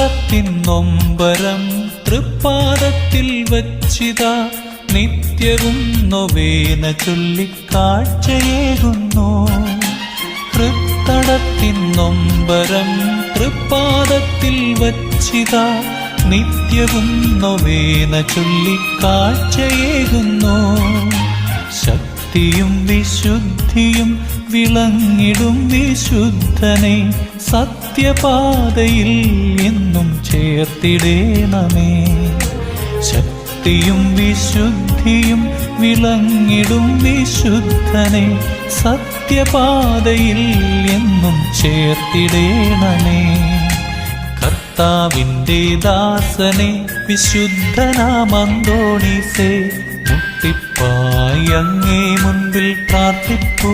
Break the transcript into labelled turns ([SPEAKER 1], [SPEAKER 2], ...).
[SPEAKER 1] തൃത്തടത്തിൻ നൊമ്പരം തൃപ്പാദത്തിൽ വച്ചിതാ നിത്യവും നൊവേന ചൊല്ലിക്കാഴ്ചയേകുന്നു. തൃത്തടത്തിൻ നൊമ്പരം തൃപ്പാദത്തിൽ വച്ചിതാ നിത്യവും നൊവേന ചൊല്ലിക്കാഴ്ചയേകുന്നു. ശക്തിയും വിശുദ്ധിയും വിളങ്ങിടും വിശുദ്ധനെ സത്യപാതയിൽ എന്നും ചേർത്തിടേണമേ. ശക്തിയും വിശുദ്ധിയും വിളങ്ങിടും വിശുദ്ധനെ സത്യപാതയിൽ എന്നും ചേർത്തിടേണമേ. കർത്താവിൻ്റെ ദാസനെ വിശുദ്ധനാമന്തോണീസേ, മുട്ടിപ്പായി അങ്ങേ മുൻപിൽ പ്രാർത്ഥിപ്പൂ.